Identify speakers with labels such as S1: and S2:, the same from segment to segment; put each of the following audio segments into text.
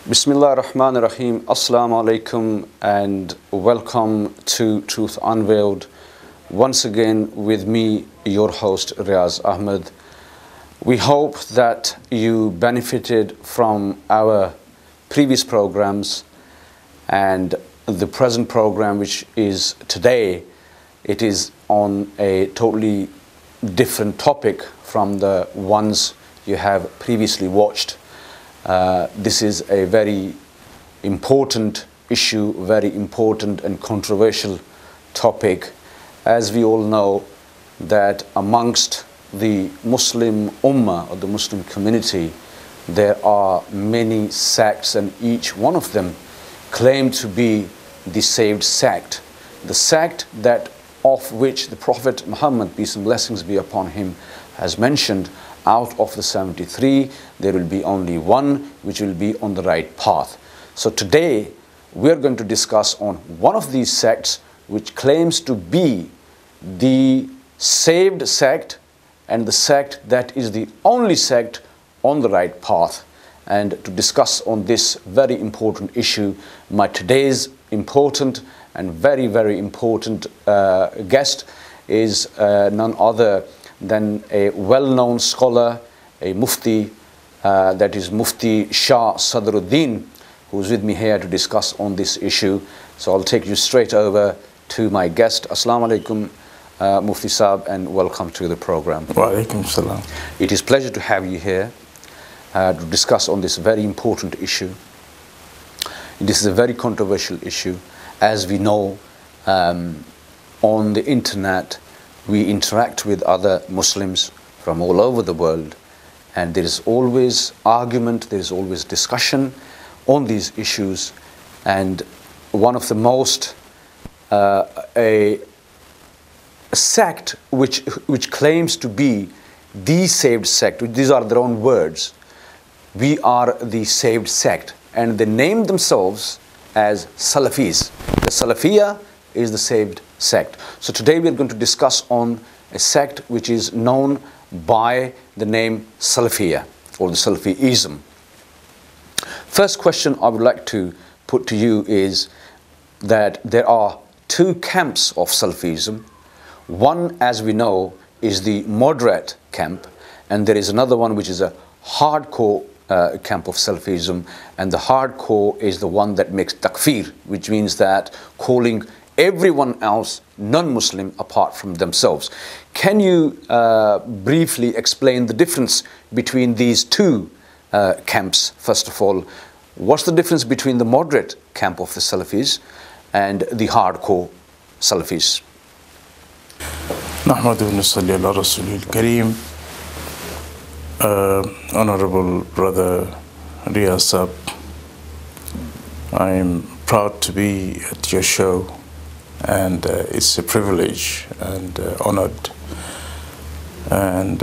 S1: Bismillah ar-Rahman ar-Rahim. Assalamu alaikum and welcome to Truth Unveiled. Once again with me, your host Riaz Ahmed. We hope that you benefited from our previous programs and the present program, which is today. It is on a totally different topic from the ones you have previously watched. This is a very important issue, very important and controversial topic. As we all know that amongst the Muslim Ummah or the Muslim community, there are many sects, and each one of them claim to be the saved sect. The sect that of which the Prophet Muhammad, peace and blessings be upon him, has mentioned, out of the 73, there will be only one which will be on the right path. So today, we are going to discuss on one of these sects which claims to be the saved sect and the sect that is the only sect on the right path. And to discuss on this very important issue, my today's important and very, very important guest is none other than a well-known scholar, a mufti, that is Mufti Shah Sadruddin, who's with me here to discuss on this issue. So I'll take you straight over to my guest. Assalamu alaikum, Mufti Saab, and welcome to the program.
S2: Wa alaikum salam.
S1: It is a pleasure to have you here to discuss on this very important issue. This is a very controversial issue. As we know, on the internet, we interact with other Muslims from all over the world, and there is always argument, there is always discussion on these issues. And one of the most a sect which claims to be the saved sect, these are their own words, we are the saved sect, and they name themselves as Salafis. The Salafiyah is the saved sect. So today we are going to discuss on a sect which is known by the name Salafiyah or the Salafiism. First question I would like to put to you is that there are two camps of Salafism. One, as we know, is the moderate camp, and there is another one which is a hardcore camp of Salafism, and the hardcore is the one that makes takfir, which means that calling everyone else non-Muslim apart from themselves. Can you briefly explain the difference between these two camps? First of all, what's the difference between the moderate camp of the Salafis and the hardcore Salafis?
S2: Nahmadu nusalli ala Rasulil Kareem. Honorable Brother Riaz Saab, I am proud to be at your show, and it's a privilege and honored. And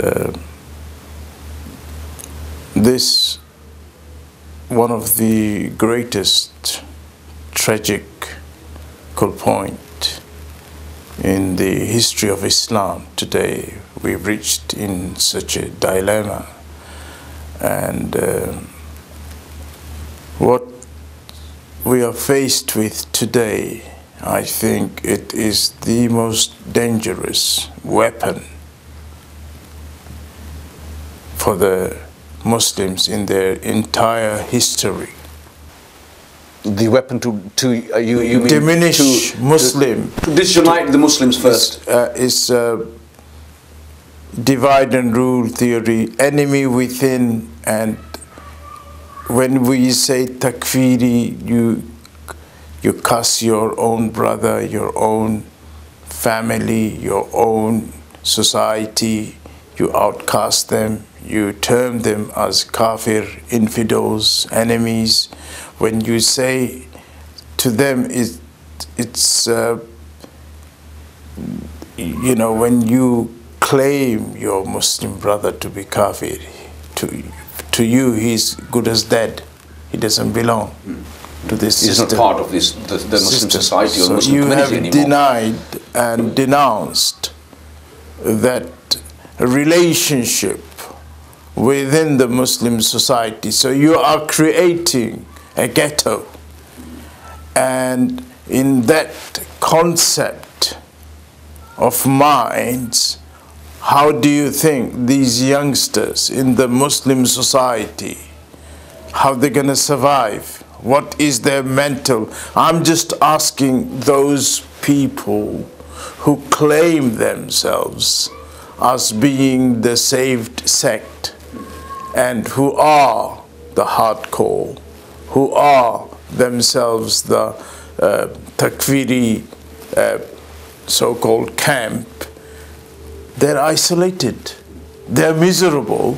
S2: this one of the greatest tragical point in the history of Islam today. We've reached in such a dilemma, and what we are faced with today, I think it is the most dangerous weapon for the Muslims in their entire history.
S1: The weapon to you mean
S2: diminish Muslim,
S1: to disunite the Muslims first.
S2: Is divide and rule theory, enemy within. And when we say takfiri, you curse your own brother, your own family, your own society, you outcast them, you term them as kafir, infidels, enemies. When you say to them, it's you know, when you claim your Muslim brother to be kafir, to you he's good as dead. He doesn't belong to this system.
S1: He's not part of this the Muslim society or the Muslim community anymore.
S2: You have denied and denounced that relationship within the Muslim society. So you are creating a ghetto. And in that concept of minds, how do you think these youngsters in the Muslim society, how they're going to survive? What is their mental? I'm just asking those people who claim themselves as being the saved sect and who are the hardcore, who are themselves the takfiri so-called camp. They're isolated, they're miserable,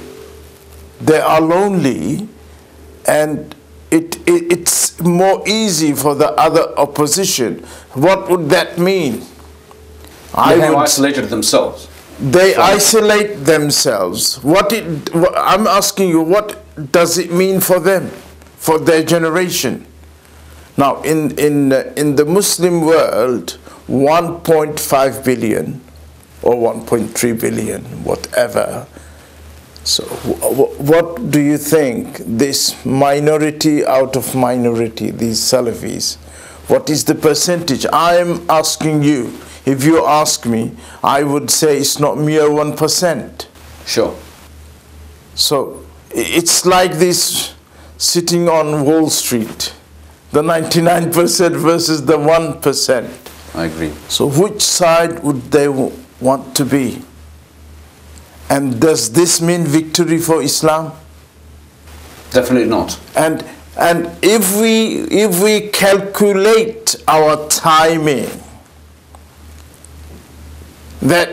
S2: they are lonely, and it's more easy for the other opposition. What would that mean?
S1: They have isolated themselves.
S2: They isolate themselves. I'm asking you, what does it mean for them, for their generation? Now, in the Muslim world, 1.5 billion or 1.3 billion, whatever. So what do you think this minority out of minority, these Salafis, what is the percentage? I am asking you. If you ask me, I would say it's not mere 1%.
S1: Sure.
S2: So it's like this sitting on Wall Street, the 99% versus the 1%.
S1: I agree.
S2: So which side would they want to be? And does this mean victory for Islam?
S1: Definitely not.
S2: And if we calculate our timing, that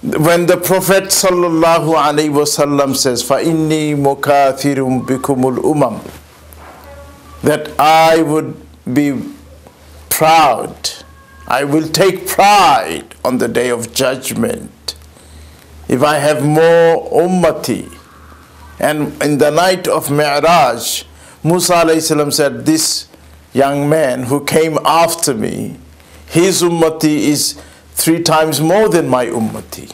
S2: when the Prophet sallallahu alaihi wasallam says, "Fa-inni mukathirum bikumul umam," that I would be proud, I will take pride on the day of judgment if I have more ummati. And in the night of Mi'raj, Musa alayhi salam said, this young man who came after me, his ummati is 3 times more than my ummati.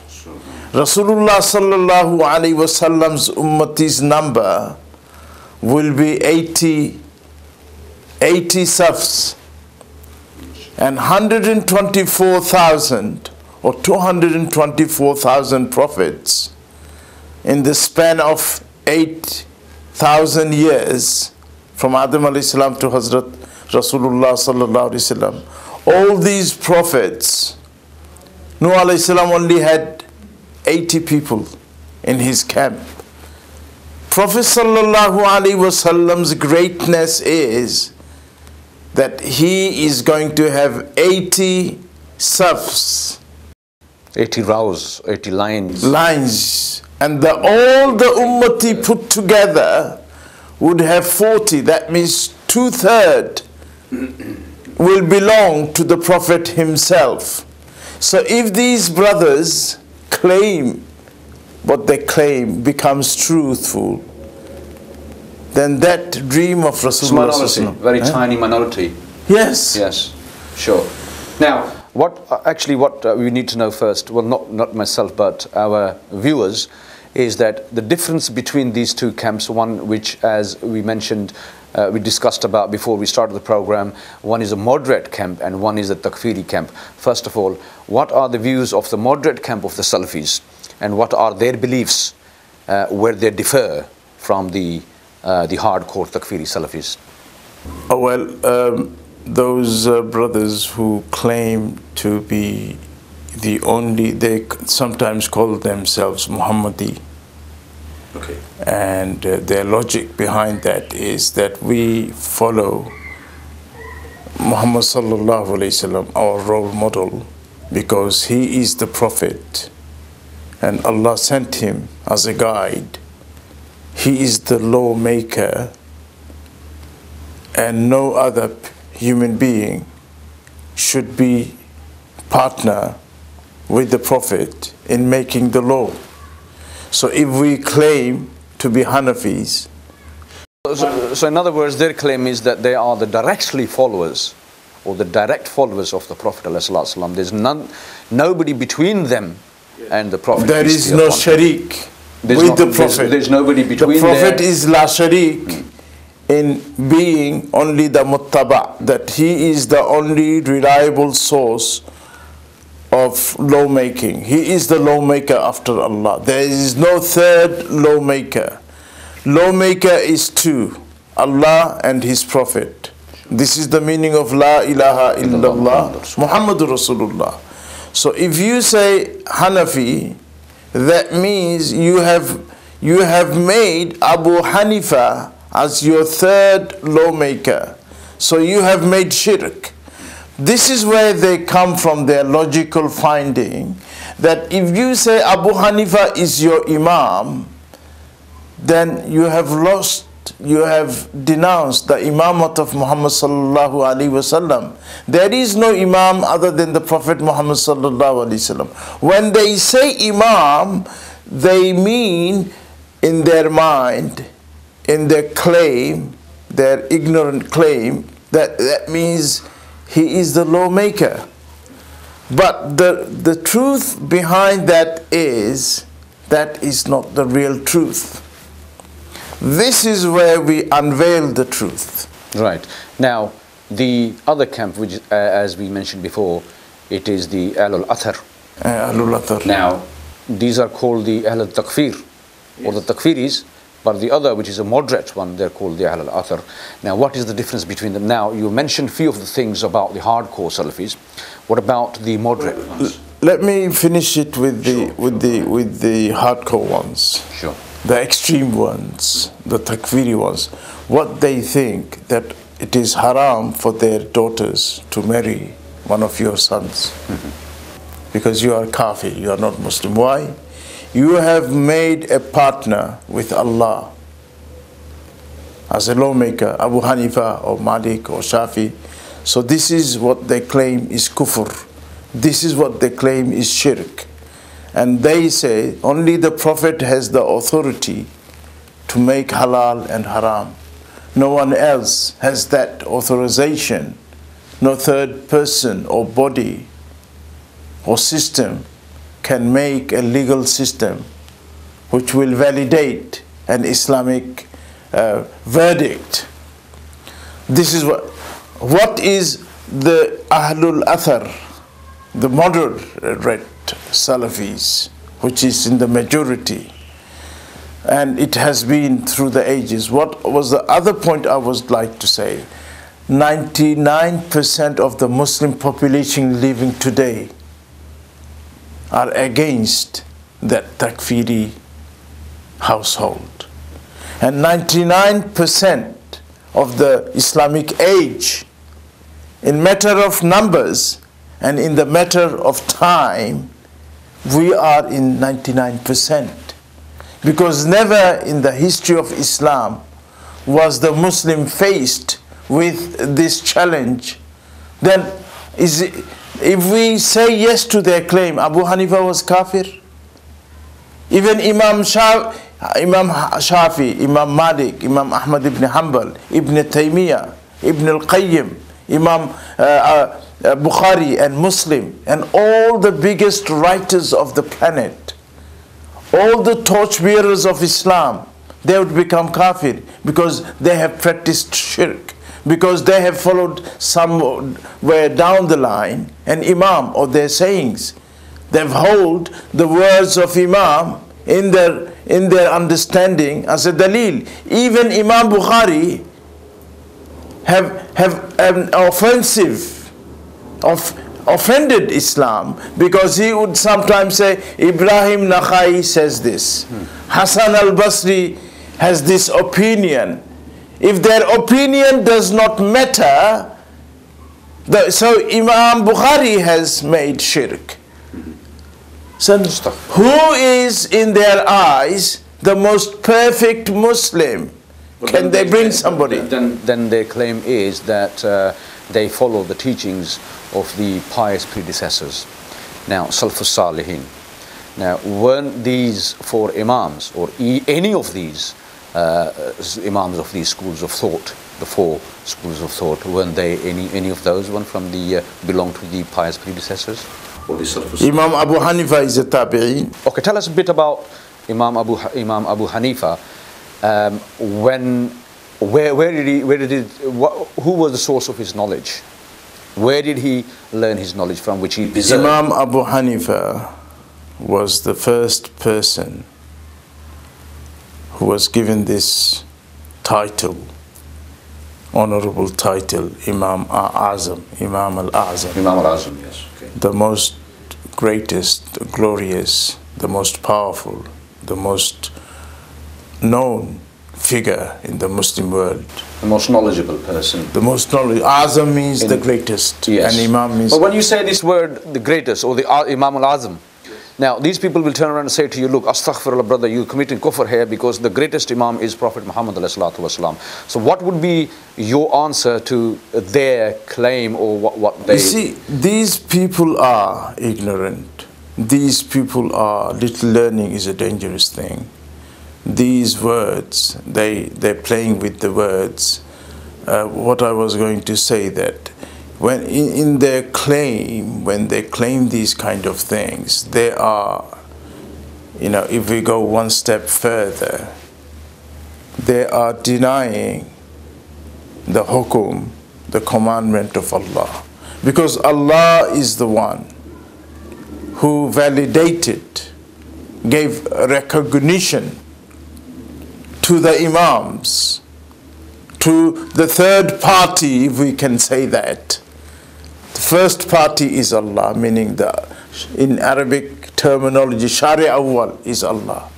S2: Rasulullah sallallahu alayhi wasallam's ummati's number will be 80 safs, and 124,000 or 224,000 prophets in the span of 8,000 years from Adam alayhi salam to Hazrat Rasulullah sallallahu alayhi wasallam. All these prophets, Nuh alayhi salam only had 80 people in his camp. Prophet sallallahu alayhi wasallam's greatness is that he is going to have 80 safs.
S1: 80 rows, 80 lines.
S2: And all the ummati put together would have 40. That means 2/3 will belong to the Prophet himself. So if these brothers claim what they claim becomes truthful, then that dream of Rasulullah,
S1: minority, very tiny minority.
S2: Yes.
S1: Yes, sure. Now, what we need to know first, well, not myself, but our viewers, is that the difference between these two camps, one which, as we mentioned, we discussed about before we started the program, one is a moderate camp and one is a takfiri camp. First of all, what are the views of the moderate camp of the Salafis, and what are their beliefs where they differ from the hardcore takfiri Salafis?
S2: Oh, well, those brothers who claim to be the only, they sometimes call themselves Muhammadi.
S1: Okay.
S2: And their logic behind that is that we follow Muhammad sallallahu alayhi wasallam, our role model, because he is the prophet and Allah sent him as a guide. He is the lawmaker, and no other human being should be partner with the Prophet in making the law. So if we claim to be Hanafis,
S1: so in other words, their claim is that they are the directly followers, or the direct followers of the Prophet ﷺ. There's nobody between them and the Prophet.
S2: There is no sharik with the Prophet.
S1: There's nobody between them.
S2: The Prophet is la sharik in being only the muttaba, that he is the only reliable source of lawmaking. He is the lawmaker after Allah. There is no third lawmaker. Lawmaker is two, Allah and His Prophet. This is the meaning of La ilaha illallah Muhammadur Rasulullah. So if you say Hanafi, that means you have made Abu Hanifa as your third lawmaker. So you have made shirk. This is where they come from, their logical finding, that if you say Abu Hanifa is your imam, then you have lost, you have denounced the imamat of Muhammad sallallahu alaihi wasallam. There is no imam other than the Prophet Muhammad sallallahu alaihi wasallam. When they say imam, they mean in their mind, in their claim, their ignorant claim, that means he is the lawmaker. But the truth behind that is not the real truth. This is where we unveil the truth.
S1: Right. Now, the other camp, which, as we mentioned before, it is the Ahlul Athar.
S2: Ahlul Athar.
S1: Now, these are called the Ahlul Takfir, or the Takfiris, but the other, which is a moderate one, they're called the Ahlul Athar. Now, what is the difference between them? Now, you mentioned a few of the things about the hardcore Salafis. What about the moderate ones?
S2: Let me finish it with the hardcore ones.
S1: Sure.
S2: The extreme ones, the takfiri ones. What they think that it is haram for their daughters to marry one of your sons. Because you are kafir, you are not Muslim. Why? You have made a partner with Allah as a lawmaker, Abu Hanifa or Malik or Shafi. So this is what they claim is kufr. This is what they claim is shirk. And they say only the Prophet has the authority to make halal and haram. No one else has that authorization. No third person or body or system can make a legal system which will validate an Islamic verdict. This is what is the Ahlul Athar, the moderate Salafis, which is in the majority, and it has been through the ages. What was the other point I would like to say? 99% of the Muslim population living today are against that takfiri household, and 99% of the Islamic age, in matter of numbers and in the matter of time, we are in 99%. Because never in the history of Islam was the Muslim faced with this challenge. Then if we say yes to their claim, Abu Hanifa was kafir. Even Imam Shafi, Imam Malik, Imam Ahmad ibn Hanbal, Ibn Taymiyyah, Ibn al-Qayyim, Imam Bukhari and Muslim, and all the biggest writers of the planet, all the torchbearers of Islam, they would become kafir because they have practiced shirk, because they have followed somewhere down the line an imam or their sayings. They hold the words of imam in their understanding as a dalil. Even Imam Bukhari have an offended Islam, because he would sometimes say Ibrahim Nakhai says this, Hassan al-Basri has this opinion. If their opinion does not matter, so Imam Bukhari has made shirk. So who is in their eyes the most perfect Muslim? Can they bring somebody?
S1: Then their claim is that they follow the teachings of the pious predecessors. Now, Salafus Salihin. Now, weren't these four imams, or any of these imams of these schools of thought, the four schools of thought, weren't they any of those one from the belong to the pious predecessors? Or the
S2: Imam Abu Hanifa is a tabi'in.
S1: Okay, tell us a bit about Imam Abu Hanifa. When who was the source of his knowledge? Where did he learn his knowledge from, which he preserved?
S2: Imam Abu Hanifa was the first person who was given this title, honorable title, Imam Al-Azam, Imam Al-Azam.
S1: Imam Al-Azam, yes. Okay.
S2: The most greatest, glorious, the most powerful, the most known figure in the Muslim world.
S1: The most knowledgeable person.
S2: The most knowledgeable. Azam means the greatest.
S1: Yes.
S2: And Imam means...
S1: But when you say this word, the greatest, or the Imam Al-Azam, now these people will turn around and say to you, look, astaghfirullah brother, you're committing kufr here because the greatest Imam is Prophet Muhammad ﷺ. So what would be your answer to their claim, or what they...
S2: You see, these people are ignorant. These people are... Little learning is a dangerous thing. These words, they're playing with the words. What I was going to say, that when in their claim, when they claim these kind of things, they are, you know, if we go one step further, they are denying the hukum, the commandment of Allah. Because Allah is the one who validated, gave recognition to the Imams, to the third party, if we can say that. The first party is Allah, meaning in Arabic terminology, Shari Awwal is Allah.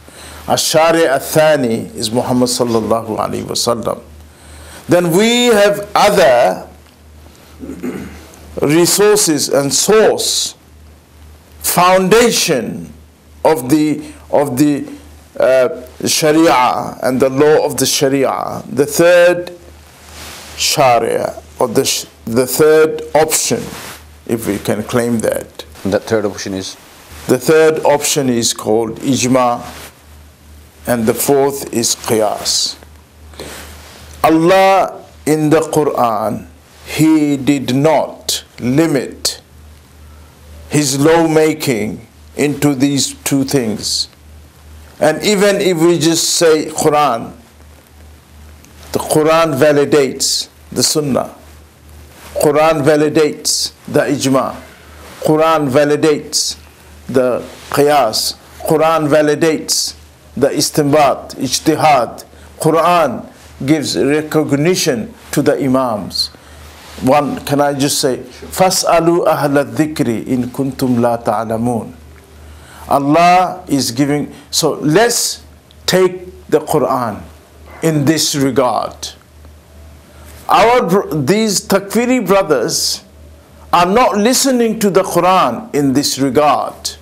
S2: Ash-Shari Athani is Muhammad sallallahu alaihi wasallam. Then we have other resources and source, foundation of the Sharia and the law of the Sharia. The third Sharia, or the third option, if we can claim that.
S1: And that third option is?
S2: The third option is called Ijma, and the fourth is Qiyas. Allah in the Quran, He did not limit His lawmaking into these two things. And even if we just say Quran, the Quran validates the Sunnah. Quran validates the Ijma. Quran validates the Qiyas. Quran validates the Istinbat, Ijtihad. Quran gives recognition to the Imams. One, can I just say, فَاسْأَلُوا أَهْلَ الذِّكْرِ إِن كُنْتُمْ لَا تَعْلَمُونَ. Allah is giving, so let's take the Quran in this regard. These Takfiri brothers are not listening to the Quran in this regard,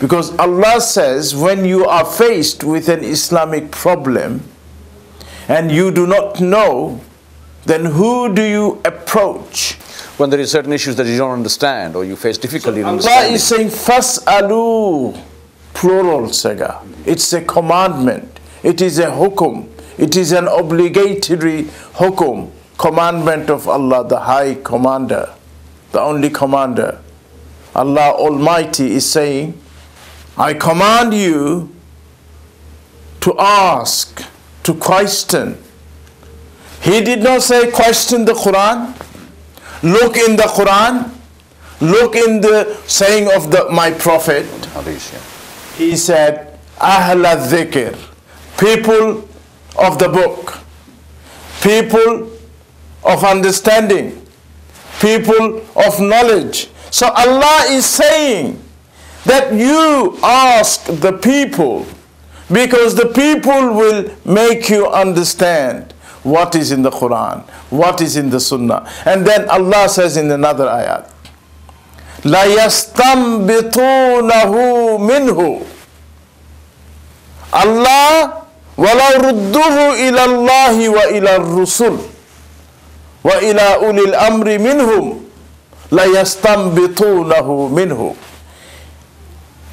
S2: because Allah says when you are faced with an Islamic problem and you do not know, then who do you approach?
S1: When there is certain issues that you don't understand, or you face difficulty in
S2: Allah
S1: understanding.
S2: is saying, Fas'alu, plural saga. It's a commandment. It is a hukum. It is an obligatory hukum, commandment of Allah, the High Commander, the only Commander. Allah Almighty is saying, I command you to ask, to question. He did not say question the Quran. Look in the Quran. Look in the saying of my Prophet. He said, Ahl al-Dhikr, people of the book, people of understanding, people of knowledge. So Allah is saying that you ask the people, because the people will make you understand what is in the Quran, what is in the Sunnah. And then Allah says in another ayat, La yastanbitunahu minhu. Allah walau rudduhu ila Allahi wa ila ar-rusul wa ila ulil amri minhum la yastanbitunahu minhu.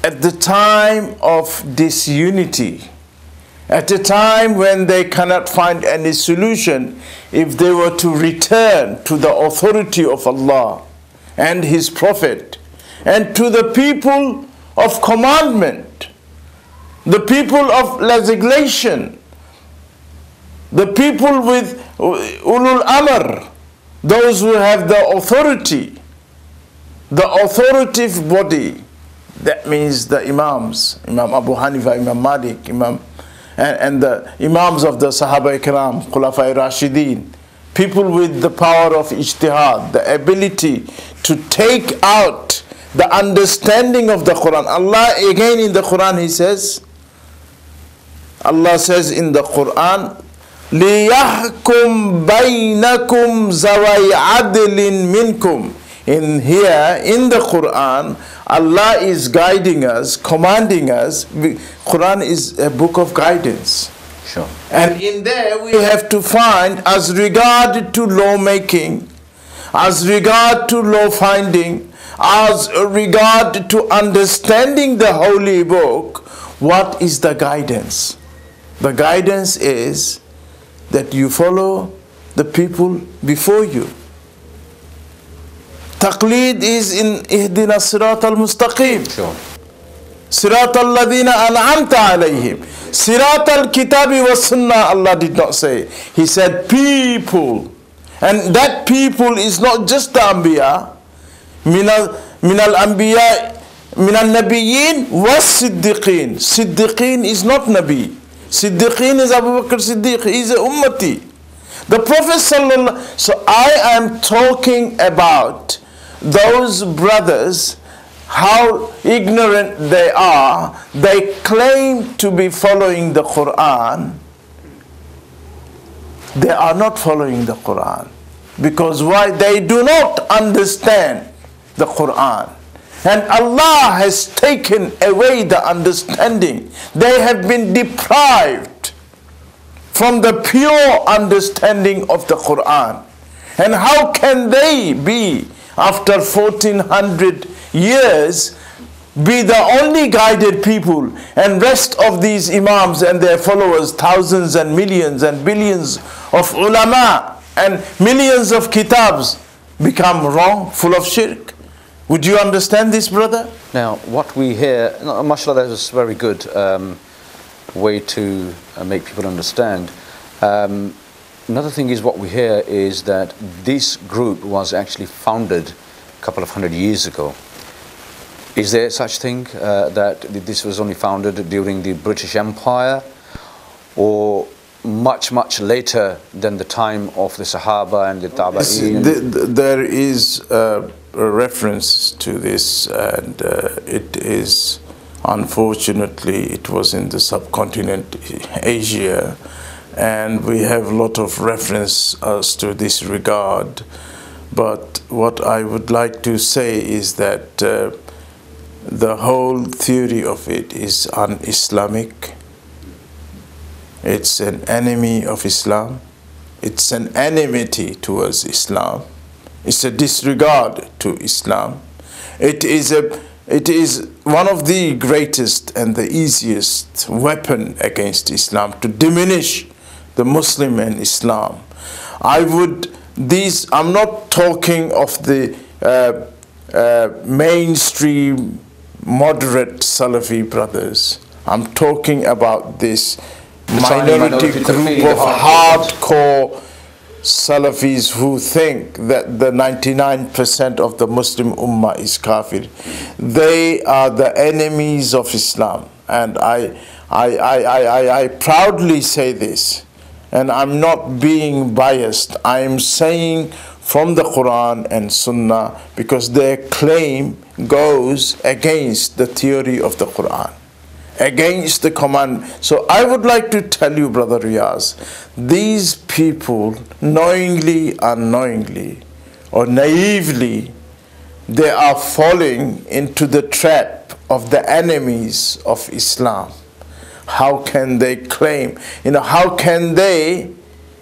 S2: At the time of disunity, at a time when they cannot find any solution, if they were to return to the authority of Allah and His Prophet and to the people of commandment, the people of legislation, the people with ulul amr, those who have the authority, the authoritative body, that means the imams, Imam Abu Hanifa, Imam Malik, and the imams of the Sahaba Ikram, Khulafai Rashideen, people with the power of ijtihad, the ability to take out the understanding of the Quran. Allah again in the Quran, He says, Allah says in the Quran, لِيَحْكُمْ بَيْنَكُمْ زَوَيْ عَدْلٍ مِنْكُمْ. In here, in the Quran, Allah is guiding us, commanding us. Quran is a book of guidance.
S1: Sure.
S2: And in there we have to find, as regard to lawmaking, as regard to law finding, as regard to understanding the holy book, what is the guidance? The guidance is that you follow the people before you. Taqleed is in Ihdina Sirat al-Mustaqim.
S1: Sure.
S2: Sirat al-Ladina an'amta alayhim. Sirat al-Kitabi wa Sunnah, Allah did not say. He said people. And that people is not just the Anbiya. Min al-Anbiya, min al-Nabiyyin wa Siddiqeen. Siddiqeen is not Nabi. Siddiqeen is Abu Bakr Siddiq. He is a ummati. The Prophet sallallahu. So I am talking about those brothers, how ignorant they are. They claim to be following the Quran. They are not following the Quran. Because why? They do not understand the Quran. And Allah has taken away the understanding. They have been deprived from the pure understanding of the Quran. And how can they be, after 1400 years, be the only guided people, and rest of these imams and their followers, thousands and millions and billions of ulama and millions of kitabs, become wrong, full of shirk? Would you understand this, brother?
S1: Now, what we hear, mashallah, that was a very good way to make people understand. Another thing is, what we hear is that this group was actually founded a couple of 100 years ago. Is there such thing that this was only founded during the British Empire, or much later than the time of the Sahaba and the Tabi'een?
S2: There is a reference to this, and it is, unfortunately, it was in the subcontinent Asia, and we have a lot of reference as to this regard. But what I would like to say is that the whole theory of it is un-Islamic. It's an enemy of Islam. It's an enmity towards Islam. It's a disregard to Islam. It is one of the greatest and the easiest weapon against Islam to diminish the Muslim and Islam. I'm not talking of the mainstream moderate Salafi brothers. I'm talking about this minority group of hardcore Salafis who think that the 99% of the Muslim Ummah is kafir. They are the enemies of Islam, and I proudly say this, and I'm not being biased. I am saying from the Quran and Sunnah, because their claim goes against the theory of the Quran, against the command. So I would like to tell you, Brother Riaz, these people, knowingly, unknowingly, or naively, they are falling into the trap of the enemies of Islam. How can they claim, how can they,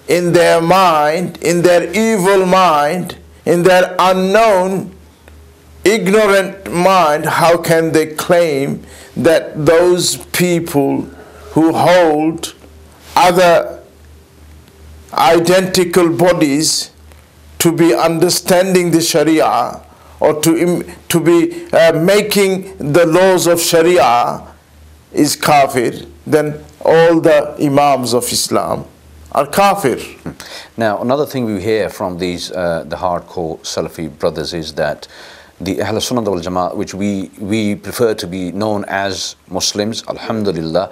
S2: in their mind, in their evil mind, in their unknown, ignorant mind, how can they claim that those people who hold other identical bodies to be understanding the Sharia, or to be making the laws of Sharia, is kafir? Then all the imams of Islam, are kafir.
S1: Now, another thing we hear from these the hardcore Salafi brothers is that the Ahl Sunnah wal Jama'ah, which we prefer to be known as Muslims, alhamdulillah,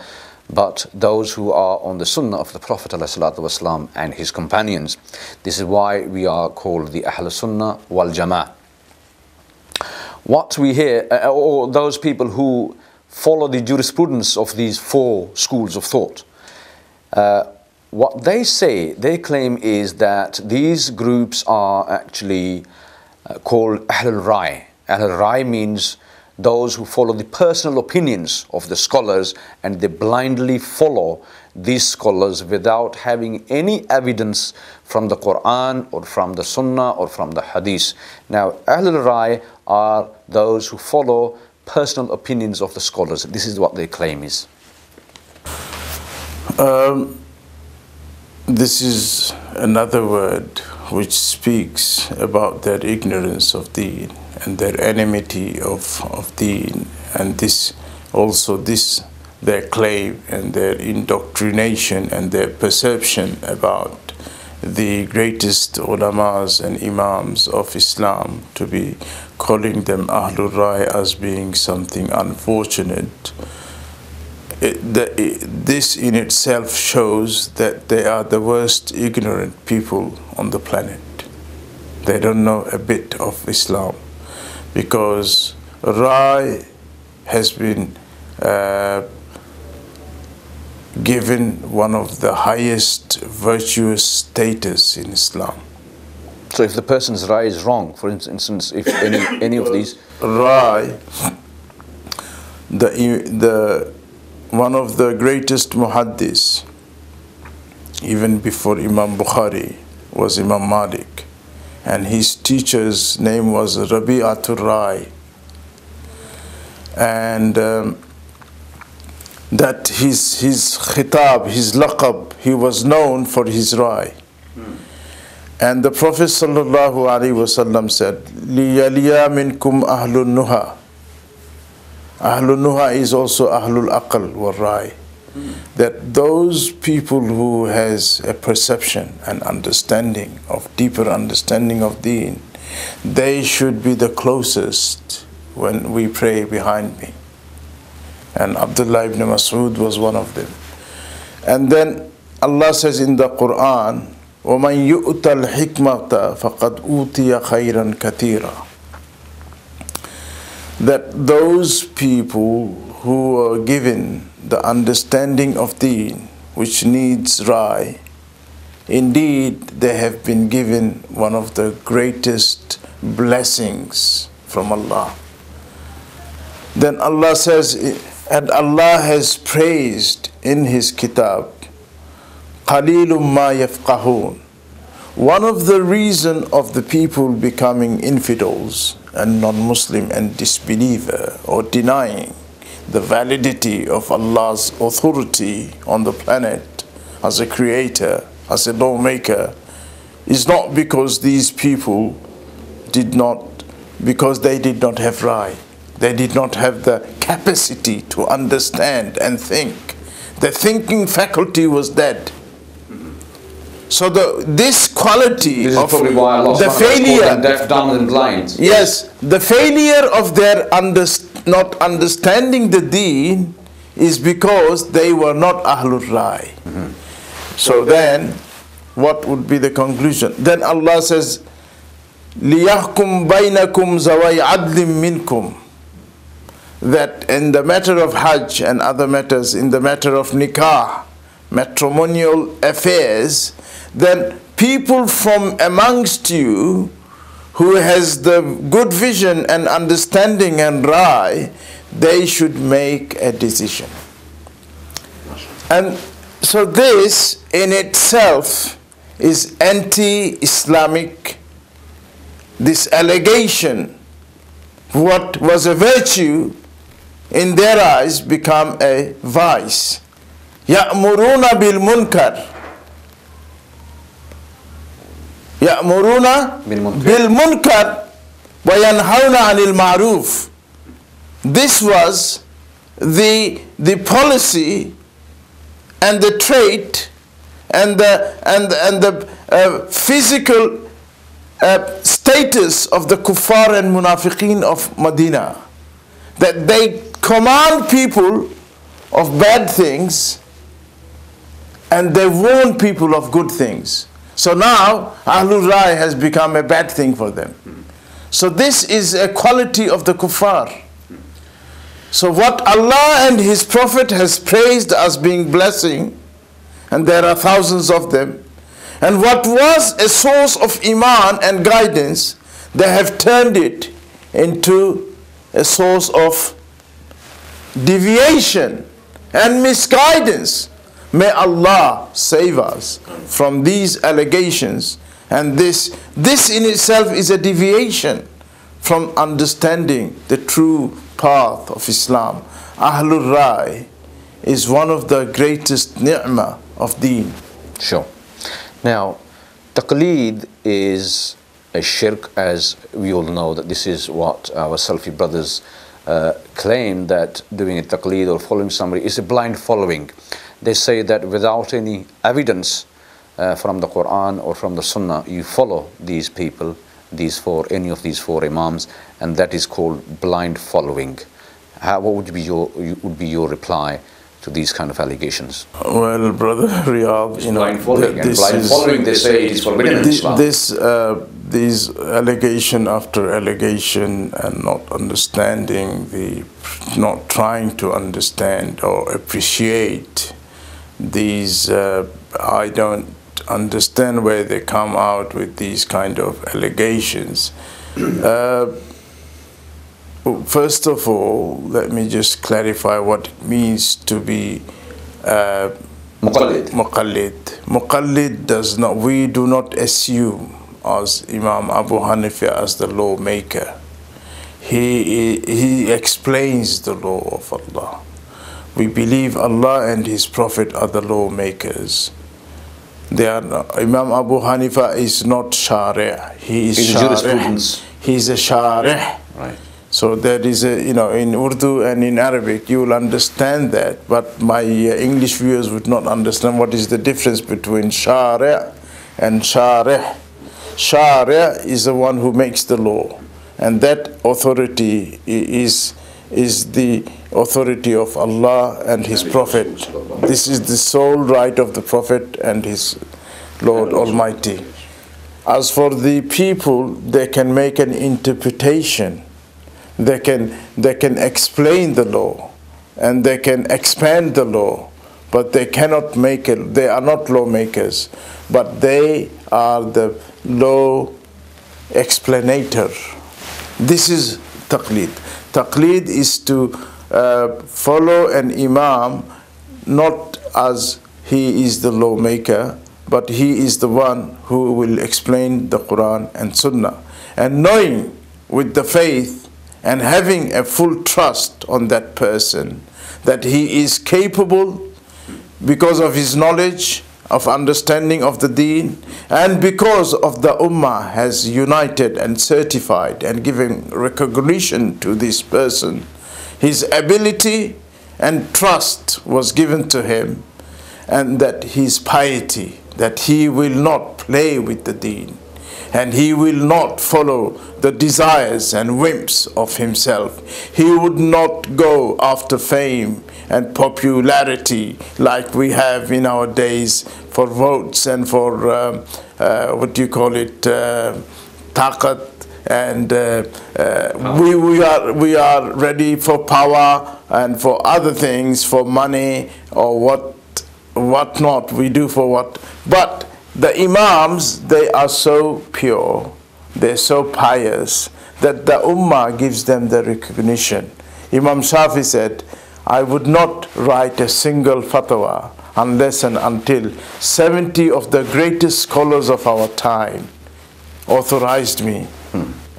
S1: but those who are on the Sunnah of the Prophet ﷺ and his companions, this is why we are called the Ahl Sunnah wal Jama'ah. What we hear, or those people who follow the jurisprudence of these four schools of thought, what they say, they claim is that these groups are actually called Ahlul Rai. Ahlul Rai means those who follow the personal opinions of the scholars, and they blindly follow these scholars without having any evidence from the Quran or from the Sunnah or from the Hadith. Now, Ahlul Rai are those who follow personal opinions of the scholars. This is what their claim is.
S2: This is another word which speaks about their ignorance of Deen and their enmity of Deen, and this also their claim and their indoctrination and their perception about the greatest ulamas and imams of Islam, to be calling them Ahlul Rai as being something unfortunate. This in itself shows that they are the worst ignorant people on the planet. They don't know a bit of Islam, because Rai has been given one of the highest virtuous status in Islam.
S1: So if the person's Rai is wrong, for instance, if any of these...
S2: Rai, one of the greatest muhaddis, even before Imam Bukhari, was Imam Malik, and his teacher's name was Rabi'atul Rai, and that his khitab, his laqab, he was known for his Rai. And the Prophet sallallahu alaihi wasallam said, "Liyaliya minkum ahlun nuha." Ahlul Nuha is also Ahlul Aql wal Rai. That those people who has a perception and understanding of deeper understanding of Deen, they should be the closest when we pray behind me. And Abdullah ibn Mas'ud was one of them. And then Allah says in the Quran, وَمَنْ يُؤْتَ الْحِكْمَةَ فَقَدْ أُوتِيَ خَيْرًا كَثِيرًا. That those people who are given the understanding of Deen, which needs Rai, indeed they have been given one of the greatest blessings from Allah. Then Allah says, and Allah has praised in His Kitab, قَلِيلٌ مَا يَفْقَهُونَ. One of the reason of the people becoming infidels and non-Muslim and disbeliever, or denying the validity of Allah's authority on the planet as a creator, as a lawmaker, is not because these people because they did not have Rai. They did not have the capacity to understand and think. The thinking faculty was dead. So this quality
S1: this
S2: of
S1: probably why Allah
S2: the failure,
S1: deaf, dumb, and blind.
S2: Yes, the failure of their not understanding the Deen is because they were not Ahlul Rai. So then, what would be the conclusion? Then Allah says, لِيَحْكُمْ بَيْنَكُمْ زَوَيْ عَدْلٍ مِّنْكُمْ. That in the matter of Hajj and other matters, in the matter of nikah, matrimonial affairs, then people from amongst you who has the good vision and understanding and Rai, they should make a decision. And so this in itself is anti-Islamic. This allegation, what was a virtue, in their eyes become a vice. يَأْمُرُونَ بِالْمُنْكَرِ يَأْمُرُونَ بِالْمُنْكَرِ وَيَنْهَوْنَ عَنِ الْمَعْرُوفِ. This was the policy and the trait and the physical status of the kuffar and munafiqeen of Medina, that they command people of bad things and they warn people of good things. So now Ahlul Rai has become a bad thing for them. So this is a quality of the kuffar. So what Allah and His Prophet has praised as being blessing, and there are thousands of them, and what was a source of iman and guidance, they have turned it into a source of deviation and misguidance. May Allah save us from these allegations. And this in itself is a deviation from understanding the true path of Islam. Ahlul Rai is one of the greatest ni'mah of deen.
S1: Sure. Now, taqleed is a shirk, as we all know that this is what our Salafi brothers claim, that doing a taqleed or following somebody is a blind following. They say that without any evidence from the Quran or from the Sunnah, you follow these people, any of these four imams, and that is called blind following. What would be your reply to these kind of allegations?
S2: Well, brother Riyadh,
S1: blind following, and blind following, they say it is forbidden in Islam.
S2: These allegation after allegation, and not trying to understand or appreciate these, I don't understand where they come out with these kind of allegations. First of all, let me just clarify what it means to be
S1: Muqallid.
S2: Muqallid does not, we do not assume as Imam Abu Hanifa as the lawmaker. He explains the law of Allah. We believe Allah and His Prophet are the lawmakers. They are not, Imam Abu Hanifa is not Shari'. He is
S1: jurisprudence.
S2: He is a Shari'.
S1: Right.
S2: So there is a, in Urdu and in Arabic you will understand that, but my English viewers would not understand what is the difference between Shari' and Shari'. Shari' is the one who makes the law, and that authority is the authority of Allah and His Prophet. This is the sole right of the Prophet and His Lord Almighty. As for the people, they can make an interpretation. They can explain the law and they can expand the law, but they cannot make it. They are not lawmakers, but they are the law explanator. This is taqleed. Taqleed is to follow an imam not as he is the lawmaker, but he is the one who will explain the Quran and Sunnah. And knowing with the faith and having a full trust on that person that he is capable because of his knowledge of understanding of the deen, and because of the ummah has united and certified and given recognition to this person, his ability and trust was given to him, and that his piety, that he will not play with the deen, and he will not follow the desires and whims of himself. He would not go after fame and popularity like we have in our days for votes and for what do you call it, taqat, and we are ready for power and for other things, for money or what not we do for what. But the imams, they are so pure, they're so pious that the ummah gives them the recognition. Imam Shafi said, I would not write a single fatwa unless and until 70 of the greatest scholars of our time authorized me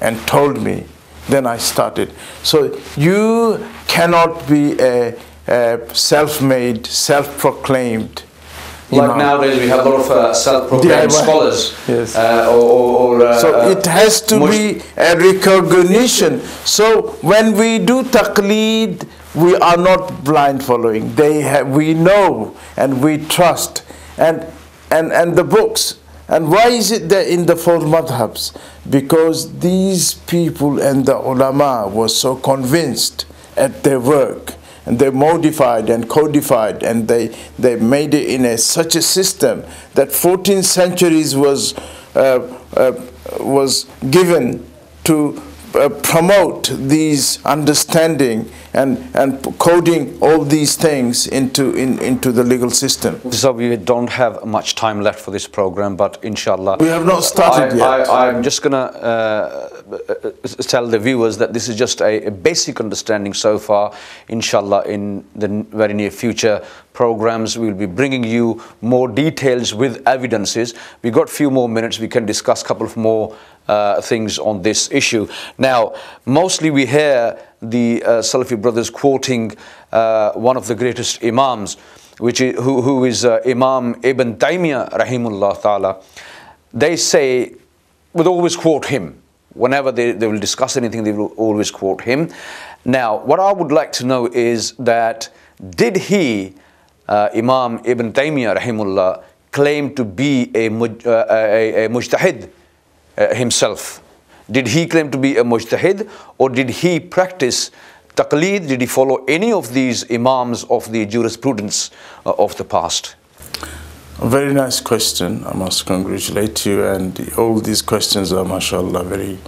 S2: and told me. Then I started. So you cannot be a self-made, self-proclaimed.
S1: Like nowadays we have a lot of self-proclaimed scholars.
S2: Yes.
S1: So
S2: it has to be a recognition. So when we do taqleed, we are not blind following. We know and we trust. And and the books. And why is it that in the four madhabs? Because these people and the ulama were so convinced at their work, and they modified and codified, and they made it in such a system that 14 centuries was given to promote these understanding and coding all these things into the legal system.
S1: So we don't have much time left for this program, but inshallah
S2: we have not started yet.
S1: I'm just gonna tell the viewers that this is just a basic understanding so far. Inshallah, in the very near future programs we will be bringing you more details with evidences. We got a few more minutes, we can discuss a couple of more things on this issue. Now, mostly we hear the Salafi brothers quoting one of the greatest Imams, who is Imam Ibn Taymiyyah rahimullah ta'ala. They say, would always quote him. Whenever they will discuss anything, they will always quote him. Now, what I would like to know is that, did he, Imam Ibn Taymiyyah rahimullah, claim to be a mujtahid himself? Did he claim to be a mujtahid, or did he practice taqleed? Did he follow any of these imams of the jurisprudence of the past?
S2: A very nice question. I must congratulate you, and all these questions are, mashallah,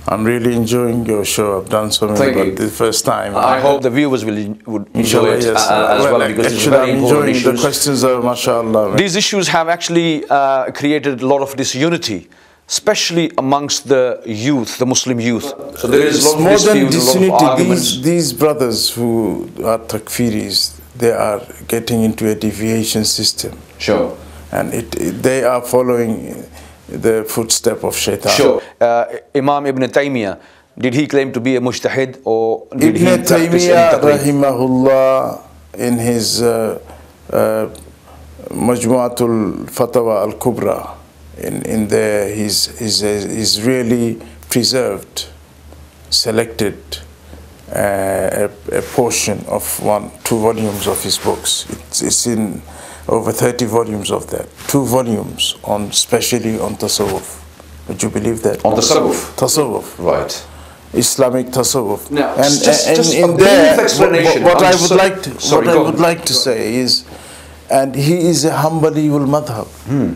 S2: I'm really enjoying your show. I've done so many, but the first time.
S1: I hope the viewers would enjoy it
S2: yes.
S1: as well, because it's very important issues.
S2: The questions are, mashallah.
S1: These issues have actually created a lot of disunity, especially amongst the youth, the Muslim youth. So there is a lot of disputes, a lot of arguments.
S2: These brothers who are takfiris, they are getting into a deviation system.
S1: Sure.
S2: And they are following the footstep of shaitan.
S1: Sure. Imam Ibn Taymiyyah, did he claim to be a mujtahid, or did he practice any
S2: Taymiyyah
S1: taqleed?
S2: rahimahullah, in his Majmu'atul Fatawa al-Kubra, in there he's really preserved, selected a portion of 2 volumes of his books. It's in over 30 volumes of that. 2 volumes especially on tasawwuf. Would you believe that?
S1: On tasawwuf?
S2: Tasawwuf.
S1: Right.
S2: Islamic tasawwuf.
S1: Now,
S2: and
S1: just
S2: in
S1: a
S2: there,
S1: brief explanation.
S2: what I would like to say is, and he is a Hanbali wal madhab.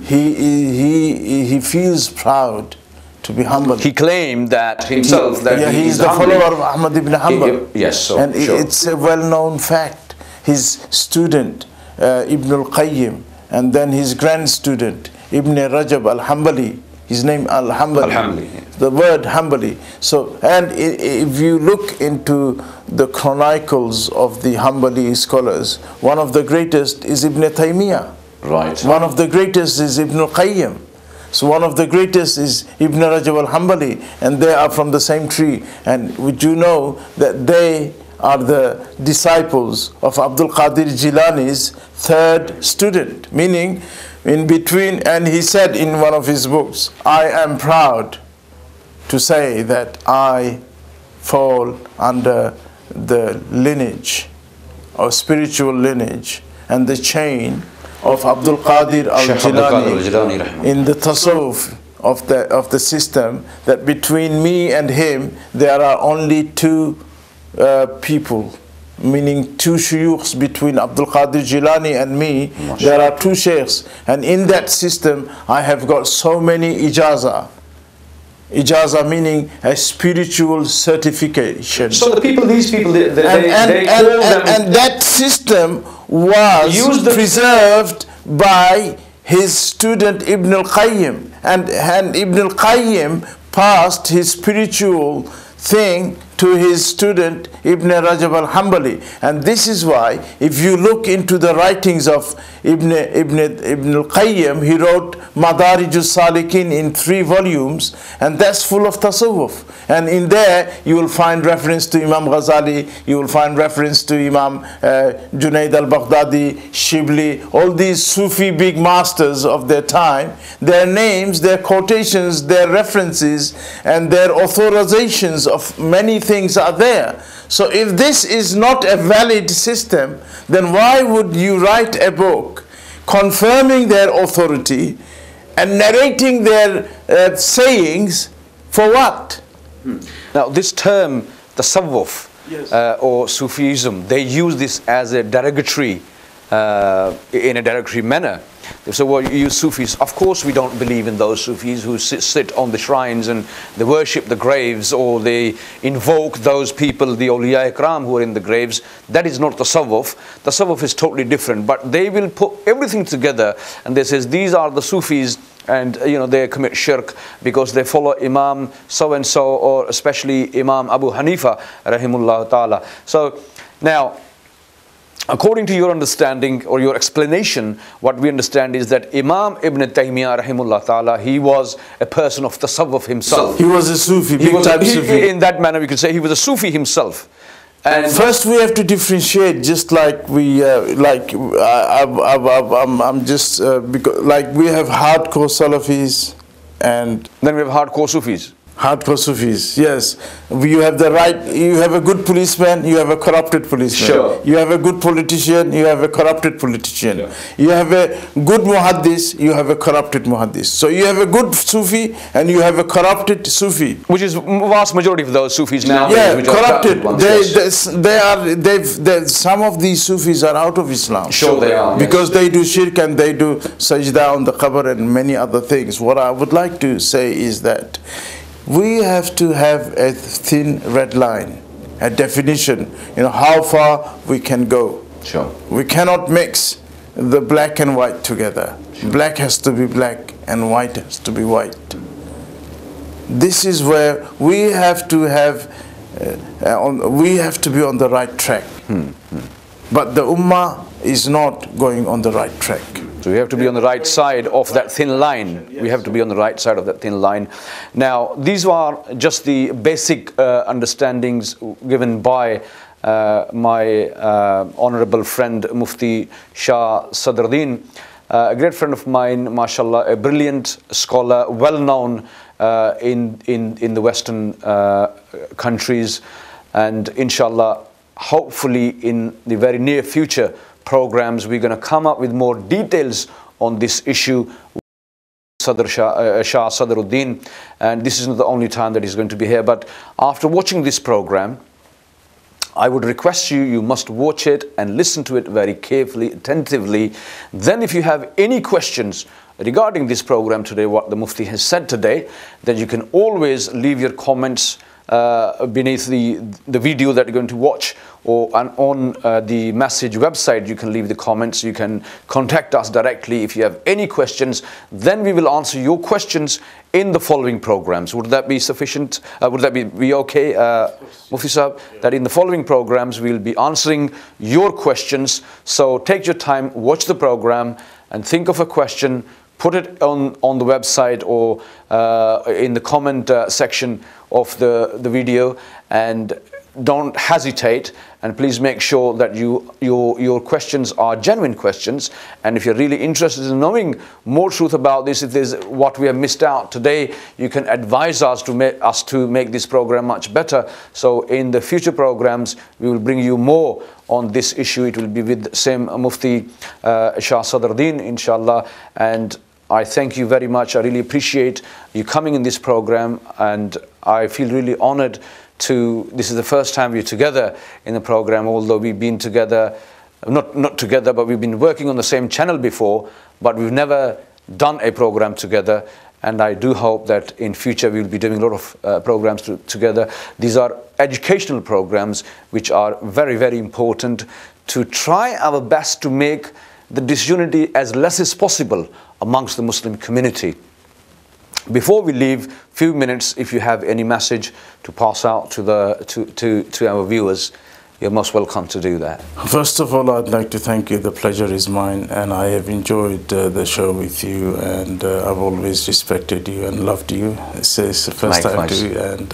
S2: He feels proud to be Hanbali.
S1: He claimed that himself, that
S2: he is the follower of Ahmad ibn Hanbal.
S1: Yes, so,
S2: and
S1: sure.
S2: It's a well-known fact. His student, Ibn al-Qayyim, and then his grandstudent, Ibn Rajab al-Hanbali, his name al-Hanbali, the word Hanbali. So, and if you look into the chronicles of the Hanbali scholars, one of the greatest is Ibn Taymiyyah.
S1: Right.
S2: One of the greatest is Ibn al-Qayyim. So one of the greatest is Ibn Rajab al-Hanbali, and they are from the same tree. And would you know that they are the disciples of Abdul Qadir Jilani's 3rd student, meaning in between, and he said in one of his books, I am proud to say that I fall under the lineage or spiritual lineage and the chain of Abdul Qadir al-Jilani in the tasawwuf of the system, that between me and him there are only 2 people, meaning 2 shuyukhs between Abdul Qadir Jilani and me. There are 2 sheikhs, and in that system I have got so many ijaza. Ijaza meaning a spiritual certification.
S1: So these people, they call them...
S2: And that system was preserved by his student Ibn al-Qayyim. And Ibn al-Qayyim passed his spiritual thing to his student Ibn Rajab al-Hanbali. And this is why, if you look into the writings of Ibn al-Qayyim, he wrote Madarij al-Salikin in 3 volumes, and that's full of tasawwuf. And in there you will find reference to Imam Ghazali, you will find reference to Imam Junaid al-Baghdadi, Shibli, all these Sufi big masters of their time. Their names, their quotations, their references, and their authorizations of many things are there. So if this is not a valid system, then why would you write a book confirming their authority and narrating their sayings for what?
S1: Now this term, tasawwuf, or Sufism, they use this as a derogatory, in a derogatory manner. So well, you Sufis, of course we don't believe in those Sufis who sit on the shrines and they worship the graves, or they invoke those people, the awliya ikram who are in the graves. That is not tasawwuf. Tasawwuf is totally different, but they will put everything together and they says these are the Sufis, and they commit shirk because they follow Imam so and so, or especially Imam Abu Hanifa rahimullah ta'ala. So now, according to your understanding or your explanation, what we understand is that Imam Ibn Taymiyyah rahimullah ta'ala, he was a person of tasawwuf himself.
S2: He was a Sufi, big time Sufi.
S1: In that manner we could say he was a Sufi himself. And
S2: first we have to differentiate, just like we, I'm just, because, like we have hardcore Salafis and
S1: then we have hardcore Sufis.
S2: Hardcore Sufis, yes. You have the right, you have a good policeman, you have a corrupted policeman.
S1: Sure.
S2: You have a good politician, you have a corrupted politician.
S1: Sure.
S2: You have a good muhaddis, you have a corrupted muhaddis. So you have a good Sufi and you have a corrupted Sufi.
S1: Which is vast majority of those Sufis now.
S2: Yeah, corrupted. Some of these Sufis are out of Islam.
S1: Sure they are.
S2: Because they do shirk and they do sajda on the qabr and many other things. What I would like to say is that we have to have a thin red line, a definition, how far we can go.
S1: Sure.
S2: We cannot mix the black and white together. Sure. Black has to be black and white has to be white. This is where we have to have, we have to be on the right track. But the Ummah is not going on the right track.
S1: So we have to be on the right side of that thin line. We have to be on the right side of that thin line. Now, these are just the basic understandings given by my honorable friend Mufti Shah Sadruddin, a great friend of mine, mashallah, a brilliant scholar, well known in the Western countries, and inshallah, hopefully in the very near future programs we're going to come up with more details on this issue. Shah Sadruddin, and this isn't the only time that he's going to be here, but after watching this program, I would request you must watch it and listen to it very carefully, attentively. Then if you have any questions regarding this program today, what the Mufti has said today, then you can always leave your comments beneath the video that you're going to watch, or on the message website. You can leave the comments. You can contact us directly if you have any questions. Then we will answer your questions in the following programs. Would that be sufficient? Would that be okay, Mufti Sahab? That in the following programs we'll be answering your questions. So take your time, watch the program, and think of a question. Put it on the website or in the comment section of the video, and don't hesitate, and please make sure that your questions are genuine questions. And if you're really interested in knowing more truth about this, if there's what we have missed out today, you can advise us to make this program much better. So in the future programs we will bring you more on this issue. It will be with same Mufti Shah Sadruddin, inshallah. And I thank you very much. I really appreciate you coming in this program, and I feel really honored to, this is the first time we're together in the program, although we've been together, not together, but we've been working on the same channel before, but we've never done a program together. And I do hope that in future we'll be doing a lot of programs together. These are educational programs which are very, very important to try our best to make the disunity as less as possible amongst the Muslim community. Before we leave, few minutes, if you have any message to pass out to our viewers, you're most welcome to do that.
S2: First of all, I'd like to thank you. The pleasure is mine, and I have enjoyed the show with you, and I've always respected you and loved you. It's the first time to you, and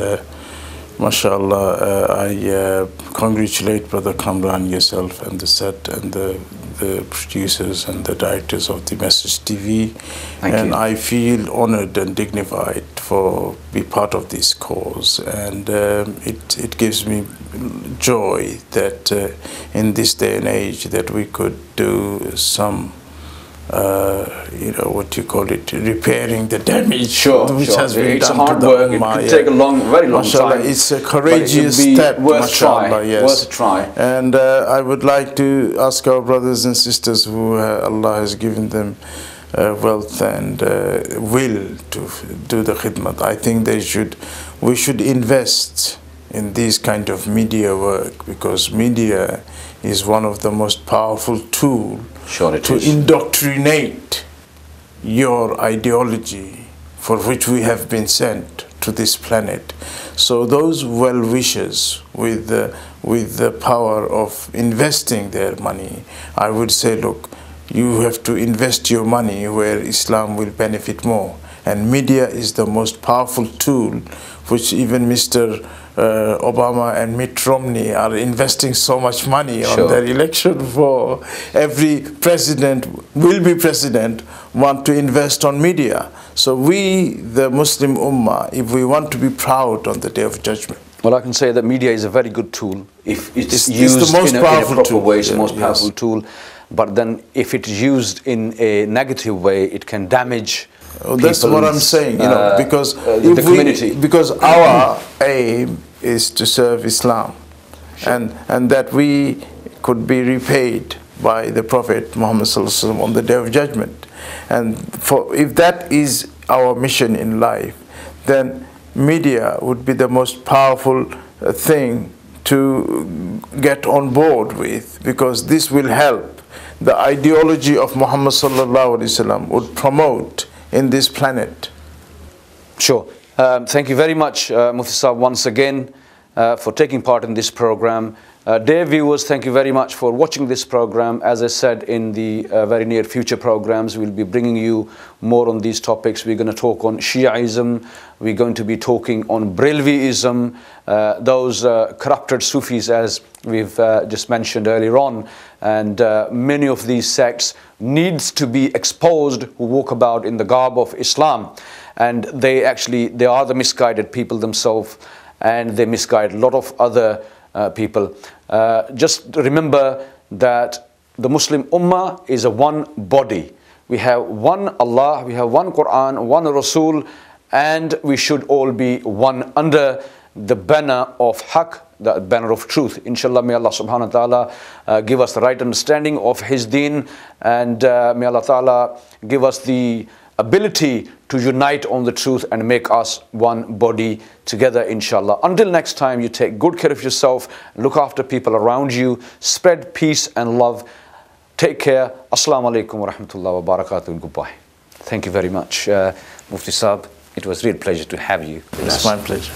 S2: mashallah, I congratulate Brother Kamran, yourself, and the set, and the producers and the directors of the MessageTv. Thank you. I feel honored and dignified for be part of this cause, and it gives me joy that in this day and age that we could do some you know, what you call it, repairing the damage
S1: which
S2: has been
S1: it's
S2: done
S1: hard
S2: to
S1: work.
S2: the Ummah.
S1: It could take a very long time.
S2: It's a courageous step,
S1: worth
S2: mashallah, yes.
S1: Worth a try.
S2: And I would like to ask our brothers and sisters who Allah has given them wealth and will to do the khidmat. I think we should invest in this kind of media work, because media is one of the most powerful tools to indoctrinate your ideology for which we have been sent to this planet. So those well-wishers with the power of investing their money, I would say, look, you have to invest your money where Islam will benefit more. And media is the most powerful tool, which even Mr. Obama and Mitt Romney are investing so much money on their election for. Every president, will-be president, want to invest on media. So we, the Muslim Ummah, if we want to be proud on the Day of Judgment.
S1: Well, I can say that media is a very good tool. If it's used in a proper way, it's the most powerful tool. But then if it's used in a negative way, it can damage
S2: that's what I'm saying, you know, because
S1: the community.
S2: Because our aim is to serve Islam, and that we could be repaid by the Prophet Muhammad Sallallahu Alaihi Wasallam on the Day of Judgment. And if that is our mission in life, then media would be the most powerful thing to get on board with, because this will help the ideology of Muhammad Sallallahu Alaihi Wasallam would promote in this planet.
S1: Sure. Thank you very much, Mufti Saab, once again for taking part in this program. Dear viewers, thank you very much for watching this program. As I said, in the very near future programs, we'll be bringing you more on these topics. We're going to talk on Shiaism. We're going to be talking on Brelviism, those corrupted Sufis, as we've just mentioned earlier on. And many of these sects needs to be exposed who walk about in the garb of Islam. And they are the misguided people themselves, and they misguide a lot of other people. Just remember that the Muslim Ummah is a one body. We have one Allah, we have one Quran, one Rasul, and we should all be one under the banner of Haqq, the banner of truth. Inshallah, may Allah subhanahu wa ta'ala give us the right understanding of His deen, and may Allah ta'ala give us the ability to unite on the truth and make us one body together, inshallah. Until next time, you take good care of yourself, look after people around you, spread peace and love. Take care. Assalamu alaikum wa rahmatullahi wa barakatuh, and goodbye. Thank you very much, Mufti Saab. It was a real pleasure to have you.
S2: It's my pleasure.